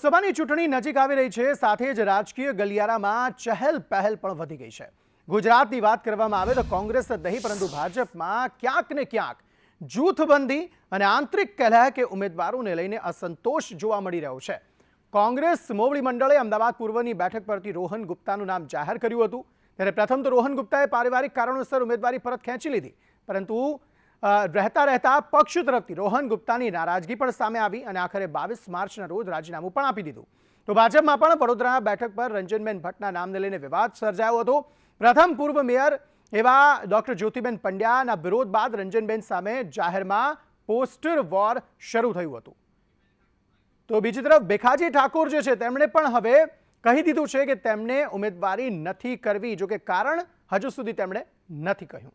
સભાની ચૂંટણી નજીક આવી રહી છે, સાથે જ રાજકીય ગલિયારામાં ચહેલ પહેલ પણ વધી ગઈ છે। ગુજરાતની વાત કરવામાં આવે તો કોંગ્રેસ જ નહીં પરંતુ ભાજપમાં ક્યાંક ને ક્યાંક જૂથબંધી અને આંતરિક કલહ કે ઉમેદવારોને લઈને અસંતોષ જોવા મળી રહ્યો છે। કોંગ્રેસ મોવડી મંડળે અમદાવાદ પૂર્વની બેઠક પરથી રોહન ગુપ્તાનું નામ જાહેર કર્યું હતું, ત્યારે પ્રથમ તો રોહન ગુપ્તાએ પારિવારિક કારણોસર ઉમેદવારી પરત ખેંચી લીધી, પરંતુ રહેતા પક્ષ તરફથી રોહન ગુપ્તાની નારાજગી પણ સામે આવી અને આખરે 22 માર્ચના રોજ રાજીનામું પણ આપી દીધું। તો ભાજપમાં પણ વડોદરા બેઠક પર રંજનબેન ભટ્ટના નામને લઈને વિવાદ સર્જાયો હતો। પ્રથમ પૂર્વ મેયર એવા ડોક્ટર જ્યોતિબેન પંડ્યાના વિરોધ બાદ રંજનબેન સામે જાહેરમાં પોસ્ટર વોર શરૂ થયું હતું। તો બીજી તરફ ભેખાજી ઠાકોર જે છે તેમણે પણ હવે કહી દીધું છે કે તેમને ઉમેદવારી નથી કરવી, જો કે કારણ હજુ સુધી તેમણે નથી કહ્યું।